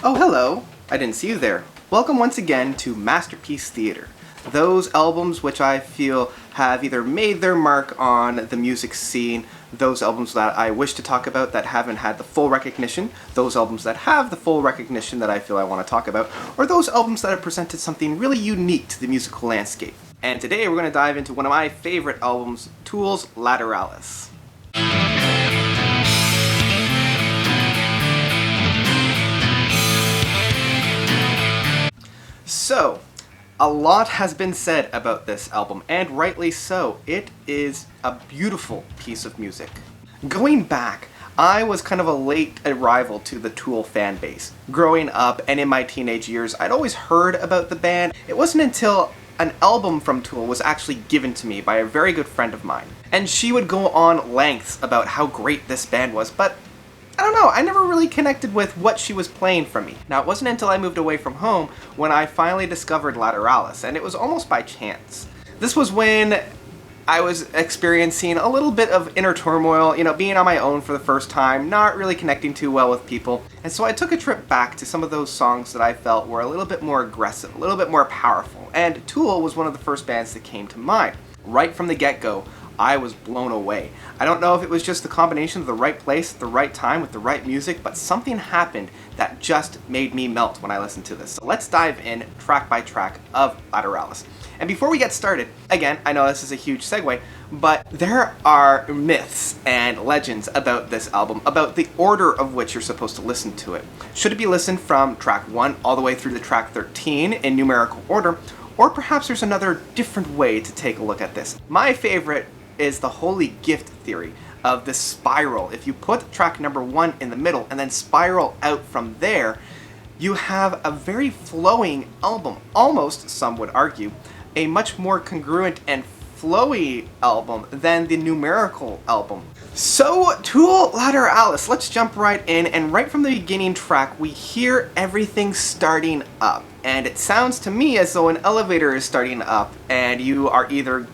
Oh, hello! I didn't see you there. Welcome once again to Masterpiece Theater. Those albums which I feel have either made their mark on the music scene, those albums that I wish to talk about that haven't had the full recognition, those albums that have the full recognition that I feel I want to talk about, or those albums that have presented something really unique to the musical landscape. And today we're going to dive into one of my favorite albums, Tool's Lateralis. So, a lot has been said about this album, and rightly so. It is a beautiful piece of music. Going back, I was kind of a late arrival to the Tool fan base. Growing up and in my teenage years, I'd always heard about the band. It wasn't until an album from Tool was actually given to me by a very good friend of mine. And she would go on lengths about how great this band was, but I don't know, I never really connected with what she was playing for me. Now, it wasn't until I moved away from home when I finally discovered Lateralis, and it was almost by chance. This was when I was experiencing a little bit of inner turmoil, being on my own for the first time, not really connecting too well with people. And so I took a trip back to some of those songs that I felt were a little bit more aggressive, a little bit more powerful. And Tool was one of the first bands that came to mind. Right from the get-go, I was blown away. I don't know if it was just the combination of the right place at the right time with the right music, but something happened that just made me melt when I listened to this. So let's dive in track by track of Lateralis. And before we get started, again, I know this is a huge segue, but there are myths and legends about this album, about the order of which you're supposed to listen to it. Should it be listened from track 1 all the way through to track 13 in numerical order, or perhaps there's another different way to take a look at this. My favorite is the holy gift theory of this spiral. If you put track number 1 in the middle and then spiral out from there, you have a very flowing album. Almost, some would argue, a much more congruent and flowy album than the numerical album. So, Tool Lateralis, let's jump right in, and right from the beginning track, we hear everything starting up. And it sounds to me as though an elevator is starting up, and you are either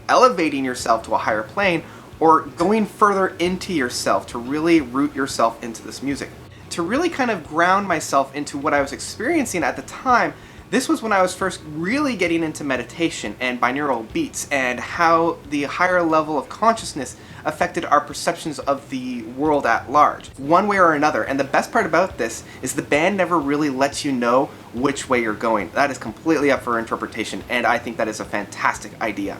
elevating yourself to a higher plane or going further into yourself to really root yourself into this music. To really kind of ground myself into what I was experiencing at the time, this was when I was first really getting into meditation and binaural beats and how the higher level of consciousness affected our perceptions of the world at large, one way or another. And the best part about this is the band never really lets you know which way you're going. That is completely up for interpretation, and I think that is a fantastic idea.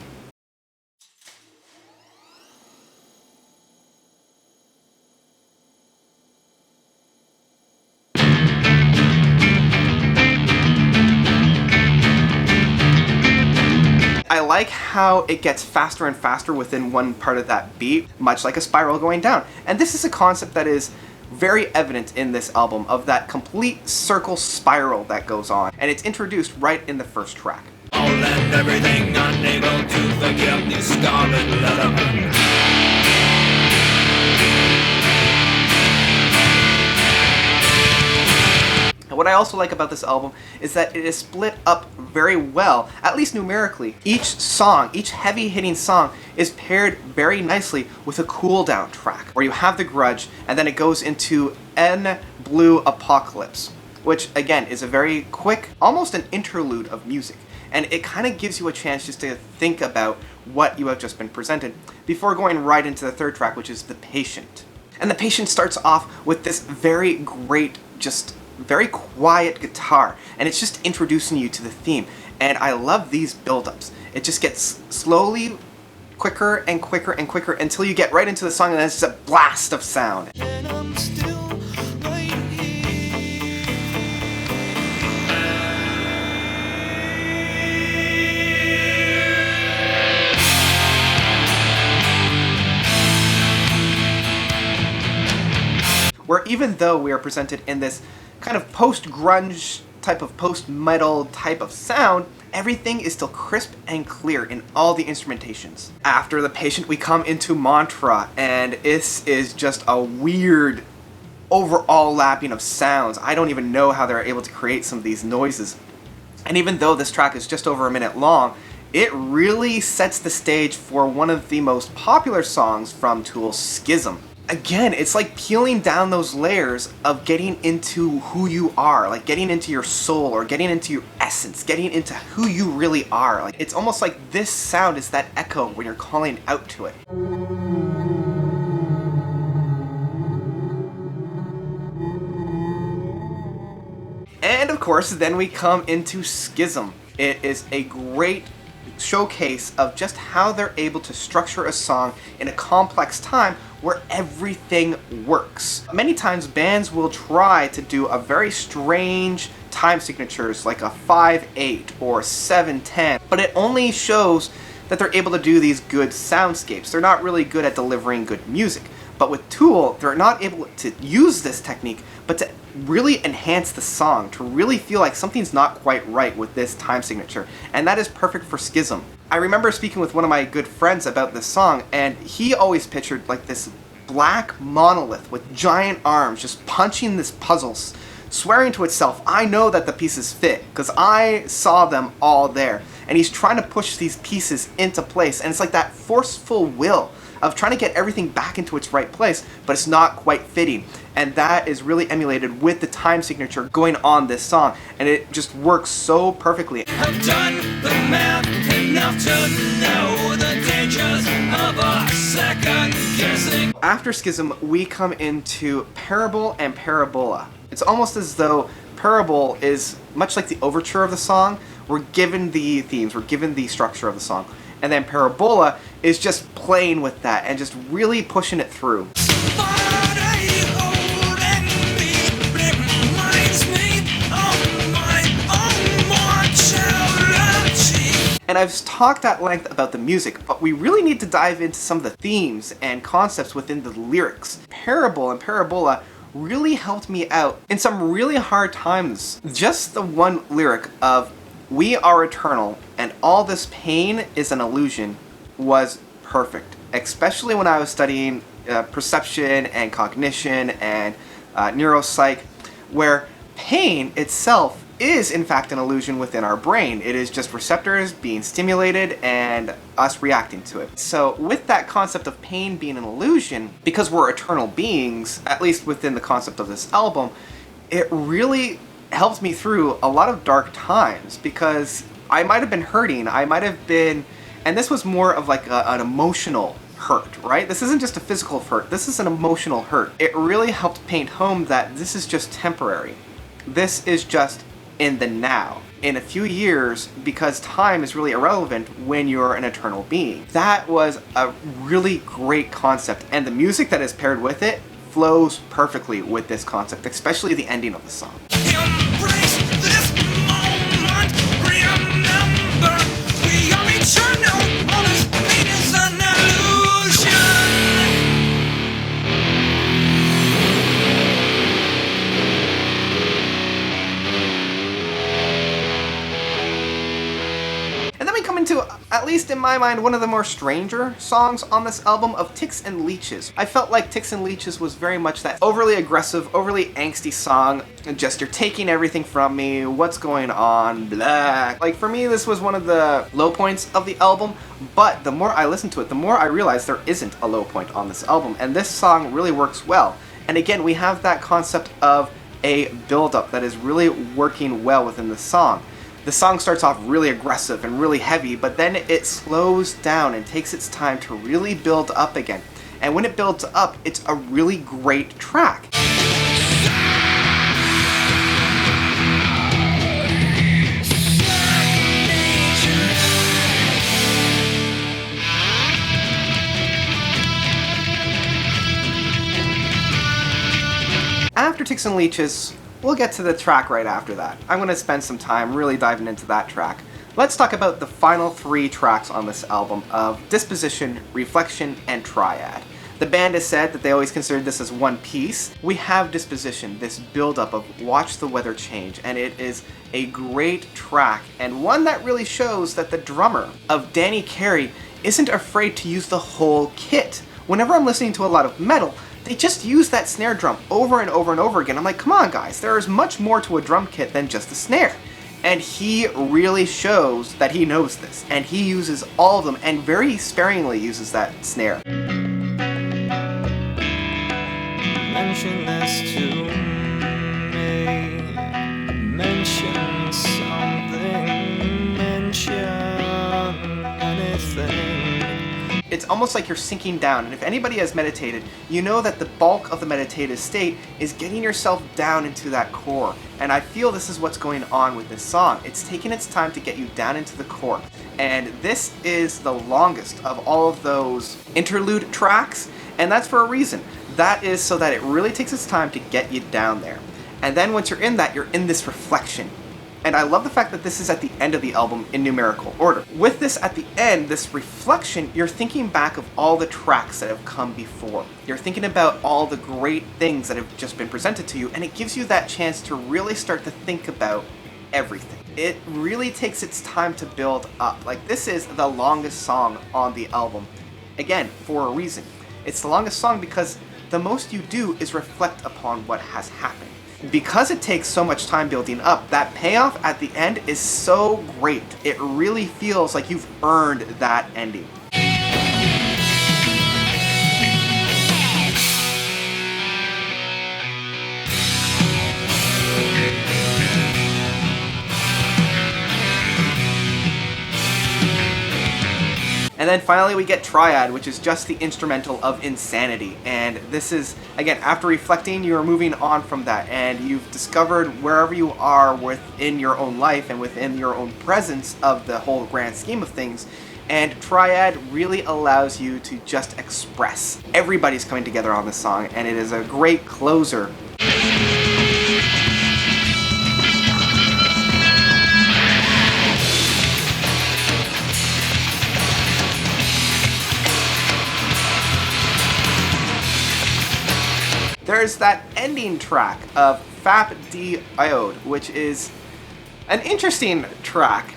I like how it gets faster and faster within one part of that beat, much like a spiral going down. And this is a concept that is very evident in this album, of that complete circle spiral that goes on. And it's introduced right in the first track. All and everything, unable to forgive the scarlet letter. What I also like about this album is that it is split up very well, at least numerically. Each song, each heavy-hitting song, is paired very nicely with a cool-down track, where you have The Grudge, and then it goes into N Blue Apocalypse, which, again, is a very quick, almost an interlude of music. And it kind of gives you a chance just to think about what you have just been presented, before going right into the third track, which is The Patient. And The Patient starts off with this very great, just very quiet guitar, and it's just introducing you to the theme. And I love these build-ups. It just gets slowly quicker and quicker and quicker until you get right into the song, and then it's just a blast of sound. Where even though we are presented in this kind of post-grunge type of post-metal type of sound, everything is still crisp and clear in all the instrumentations. After The Patient, we come into Mantra, and this is just a weird overall lapping of sounds. I don't even know how they're able to create some of these noises. And even though this track is just over a minute long, it really sets the stage for one of the most popular songs from Tool's Schism. again, it's like peeling down those layers of getting into who you are, like getting into your soul or getting into your essence, getting into who you really are. Like it's almost like this sound is that echo when you're calling out to it. And of course, then we come into Schism. It is a great showcase of just how they're able to structure a song in a complex time where everything works. Many times bands will try to do a very strange time signatures like a 5/8 or 7/10, but it only shows that they're able to do these good soundscapes. They're not really good at delivering good music. But with Tool, they're not able to use this technique, but to really enhance the song, to really feel like something's not quite right with this time signature. And that is perfect for Schism. I remember speaking with one of my good friends about this song, and he always pictured like this black monolith with giant arms just punching this puzzles, swearing to itself, I know that the pieces fit, because I saw them all there. And he's trying to push these pieces into place, and it's like that forceful will of trying to get everything back into its right place, but it's not quite fitting. And that is really emulated with the time signature going on this song, and it just works so perfectly. I've done the math enough to know the dangers of a second guessing. After Schism, we come into Parable and Parabola. It's almost as though Parable is much like the overture of the song. We're given the themes, we're given the structure of the song. And then Parabola is just playing with that and just really pushing it through. And I've talked at length about the music, but we really need to dive into some of the themes and concepts within the lyrics. Parable and Parabola really helped me out in some really hard times. Just the one lyric of "We are eternal, and all this pain is an illusion" was perfect, especially when I was studying perception and cognition and neuropsych, where pain itself is in fact an illusion within our brain. It is just receptors being stimulated and us reacting to it. So with that concept of pain being an illusion, because we're eternal beings, at least within the concept of this album, it really helped me through a lot of dark times, because I might have been hurting, I might have been, and this was more of like an emotional hurt, right? This isn't just a physical hurt, this is an emotional hurt. It really helped paint home that this is just temporary. This is just in the now. In a few years, because time is really irrelevant when you're an eternal being. That was a really great concept, and the music that is paired with it flows perfectly with this concept, especially the ending of the song. Embrace this moment, remember we are eternal, all this pain is an illusion. And then we come into, at least in my mind, one of the more stranger songs on this album of Ticks and Leeches. I felt like Ticks and Leeches was very much that overly aggressive, overly angsty song, and just you're taking everything from me, what's going on, blah. Like for me, this was one of the low points of the album, but the more I listened to it, the more I realized there isn't a low point on this album, and this song really works well. And again, we have that concept of a build-up that is really working well within the song. The song starts off really aggressive and really heavy, but then it slows down and takes its time to really build up again. And when it builds up, it's a really great track. After Ticks and Leeches, we'll get to the track right after that. I'm going to spend some time really diving into that track. Let's talk about the final 3 tracks on this album of Disposition, Reflection, and Triad. The band has said that they always considered this as one piece. We have Disposition, this build-up of Watch the Weather Change, and it is a great track, and one that really shows that the drummer of Danny Carey isn't afraid to use the whole kit. Whenever I'm listening to a lot of metal, they just use that snare drum over and over and over again. I'm like, come on guys, there is much more to a drum kit than just the snare. And he really shows that he knows this, and he uses all of them, and very sparingly uses that snare. mention this to me. Mention something, mention anything. It's almost like you're sinking down, and if anybody has meditated, you know that the bulk of the meditative state is getting yourself down into that core. And I feel this is what's going on with this song. It's taking its time to get you down into the core. And this is the longest of all of those interlude tracks, and that's for a reason. That is so that it really takes its time to get you down there. And then once you're in that, you're in this reflection. And I love the fact that this is at the end of the album in numerical order. With this at the end, this reflection, you're thinking back of all the tracks that have come before. You're thinking about all the great things that have just been presented to you, and it gives you that chance to really start to think about everything. It really takes its time to build up. Like, this is the longest song on the album. Again, for a reason. It's the longest song because the most you do is reflect upon what has happened. Because it takes so much time building up, that payoff at the end is so great. It really feels like you've earned that ending. And then finally we get Triad, which is just the instrumental of Insanity. And this is, again, after reflecting, you are moving on from that, and you've discovered wherever you are within your own life and within your own presence of the whole grand scheme of things. And Triad really allows you to just express. Everybody's coming together on this song, and it is a great closer. There's that ending track of Fap D Iode, which is an interesting track.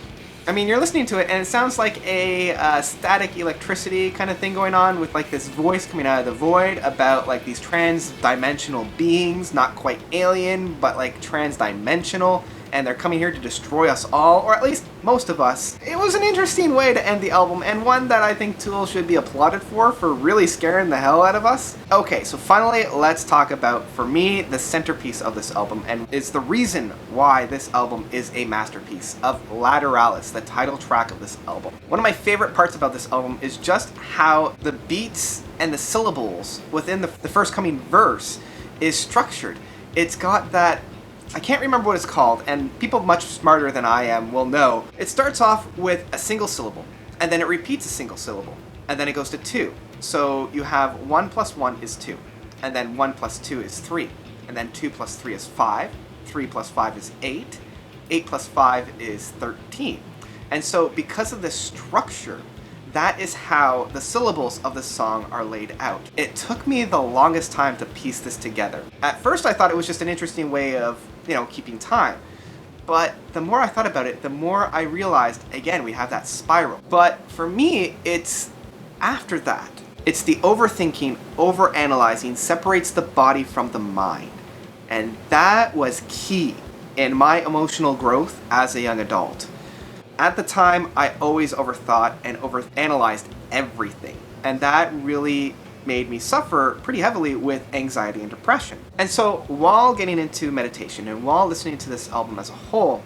I mean, you're listening to it and it sounds like a static electricity kind of thing going on with like this voice coming out of the void about like these trans-dimensional beings, not quite alien, but like trans-dimensional, and they're coming here to destroy us all, or at least most of us. It was an interesting way to end the album, and one that I think Tool should be applauded for really scaring the hell out of us. Okay, so finally, let's talk about, for me, the centerpiece of this album, and it's the reason why this album is a masterpiece, of Lateralis, the title track of this album. One of my favorite parts about this album is just how the beats and the syllables within the first coming verse is structured. It's got that, I can't remember what it's called, and people much smarter than I am will know. It starts off with a single syllable, and then it repeats a single syllable, and then it goes to 2. So you have 1 plus 1 is 2, and then 1 plus 2 is 3, and then 2 plus 3 is 5, 3 plus 5 is 8, 8 plus 5 is 13. And so because of this structure, that is how the syllables of the song are laid out. It took me the longest time to piece this together. At first I thought it was just an interesting way of, keeping time. But the more I thought about it, the more I realized, again, we have that spiral. But for me, it's after that. It's the overthinking, overanalyzing separates the body from the mind. And that was key in my emotional growth as a young adult. At the time, I always overthought and overanalyzed everything. And that really made me suffer pretty heavily with anxiety and depression. And so while getting into meditation and while listening to this album as a whole,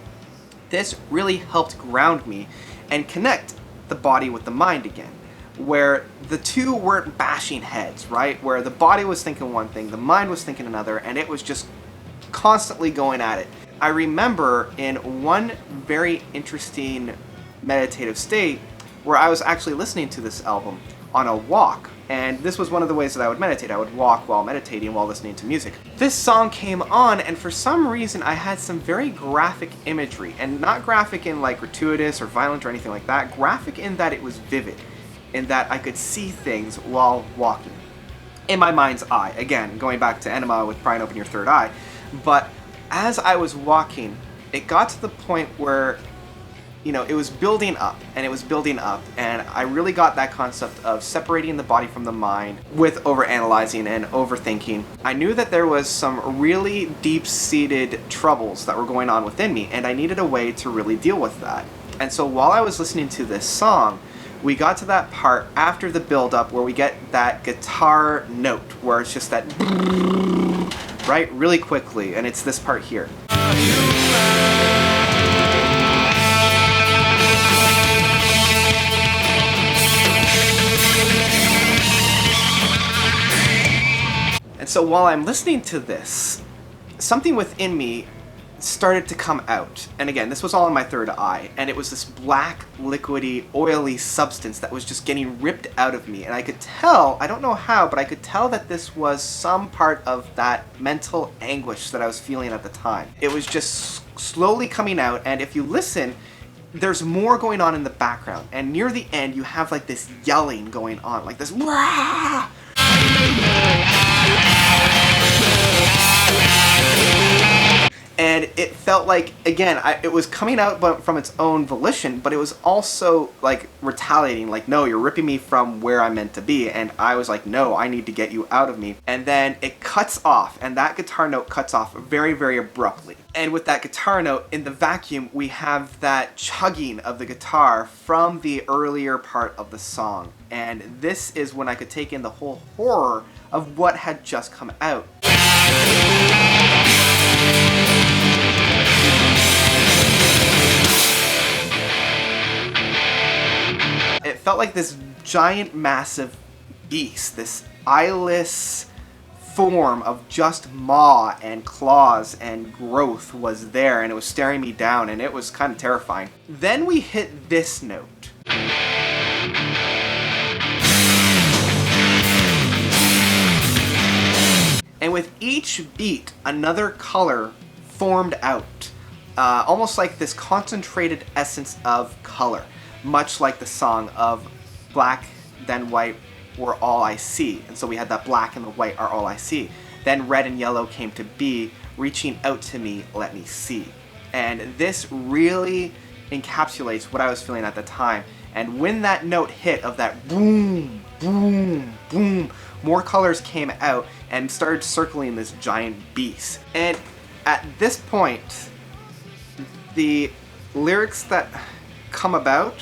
this really helped ground me and connect the body with the mind again, where the two weren't bashing heads, right? Where the body was thinking one thing, the mind was thinking another, and it was just constantly going at it. I remember in one very interesting meditative state where I was actually listening to this album on a walk. And this was one of the ways that I would meditate. I would walk while meditating while listening to music. This song came on, and for some reason I had some very graphic imagery. And not graphic in like gratuitous or violent or anything like that. Graphic in that it was vivid. In that I could see things while walking. In my mind's eye. Again, going back to Enema with Prying Open Your Third Eye. But as I was walking, it got to the point where it was building up, and it was building up, and I really got that concept of separating the body from the mind with overanalyzing and overthinking. I knew that there was some really deep-seated troubles that were going on within me, and I needed a way to really deal with that. And so while I was listening to this song, we got to that part after the build-up where we get that guitar note, where it's just that right? Really quickly, and it's this part here. And so while I'm listening to this, something within me started to come out. And again, this was all in my third eye, and it was this black, liquidy, oily substance that was just getting ripped out of me. And I could tell, I don't know how, but I could tell that this was some part of that mental anguish that I was feeling at the time. It was just slowly coming out, and if you listen, there's more going on in the background. And near the end, you have like this yelling going on, like this Wah! And it felt like, again, it was coming out from its own volition, but it was also like retaliating, like, no, you're ripping me from where I'm meant to be. And I was like, no, I need to get you out of me. And then it cuts off, and that guitar note cuts off very, very abruptly. And with that guitar note, in the vacuum, we have that chugging of the guitar from the earlier part of the song. And this is when I could take in the whole horror of what had just come out. It felt like this giant, massive beast, this eyeless form of just maw and claws and growth was there, and it was staring me down, and it was kind of terrifying. Then we hit this note. And with each beat, another color formed out, almost like this concentrated essence of color, much like the song of Black then White were all I see. And so we had that black and the white are all I see. Then red and yellow came to be, reaching out to me, let me see. And this really encapsulates what I was feeling at the time. And when that note hit of that boom, boom, boom, more colors came out and started circling this giant beast. And at this point, the lyrics that come about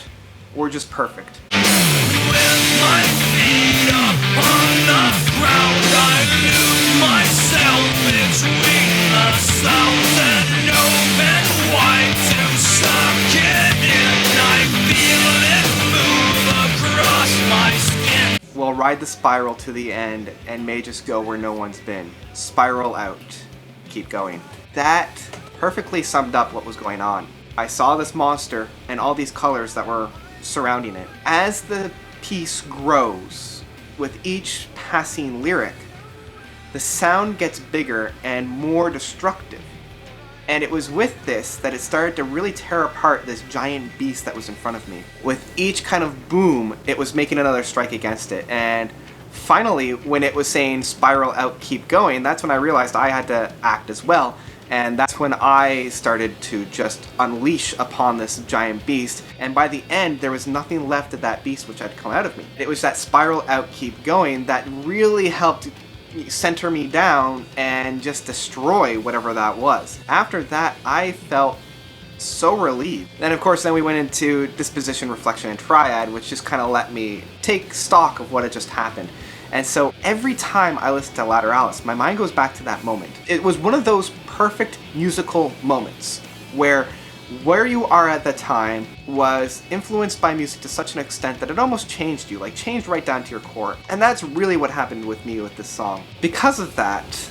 were just perfect. With my feet up on the ground, I lose myself between the sounds and open wide to suck it in. I feel it move across my skin. We'll ride the spiral to the end and may just go where no one's been. Spiral out. Keep going. That perfectly summed up what was going on. I saw this monster and all these colors that were surrounding it. As the piece grows, with each passing lyric, the sound gets bigger and more destructive. And it was with this that it started to really tear apart this giant beast that was in front of me. With each kind of boom, it was making another strike against it. And finally, when it was saying spiral out, keep going, that's when I realized I had to act as well. And that's when I started to just unleash upon this giant beast. And by the end, there was nothing left of that beast which had come out of me. It was that spiral out, keep going that really helped center me down and just destroy whatever that was. After that, I felt so relieved. And of course, then we went into disposition, reflection, and triad, which just kind of let me take stock of what had just happened. And so every time I listen to Lateralis, my mind goes back to that moment. It was one of those perfect musical moments where you are at the time was influenced by music to such an extent that it almost changed you, like changed right down to your core. And that's really what happened with me with this song. Because of that,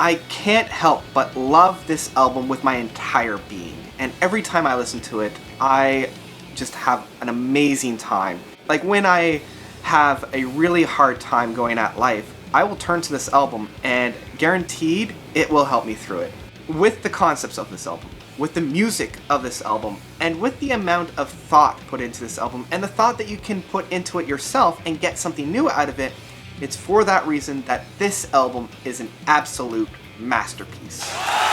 I can't help but love this album with my entire being. And every time I listen to it, I just have an amazing time. Like when I have a really hard time going at life, I will turn to this album and guaranteed it will help me through it. With the concepts of this album, with the music of this album, and with the amount of thought put into this album, and the thought that you can put into it yourself and get something new out of it, it's for that reason that this album is an absolute masterpiece.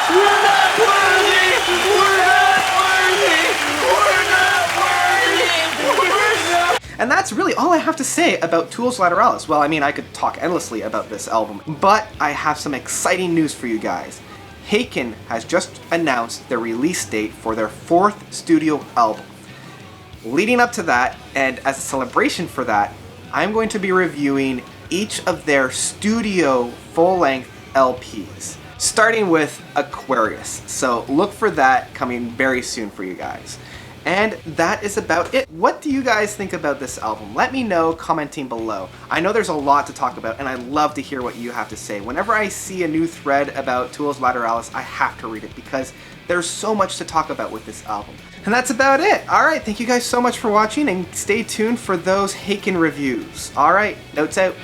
We're not worthy! We're not worthy! We're not worthy! We're not... And that's really all I have to say about Tool's Lateralis. Well, I mean, I could talk endlessly about this album, but I have some exciting news for you guys. Haken has just announced their release date for their 4th studio album. Leading up to that, and as a celebration for that, I'm going to be reviewing each of their studio full-length LPs, starting with Aquarius. So look for that coming very soon for you guys. And that is about it. What do you guys think about this album? Let me know commenting below. I know there's a lot to talk about, and I love to hear what you have to say. Whenever I see a new thread about Tool's Lateralis, I have to read it because there's so much to talk about with this album. And that's about it. Alright, thank you guys so much for watching, and stay tuned for those Haken reviews. Alright, notes out.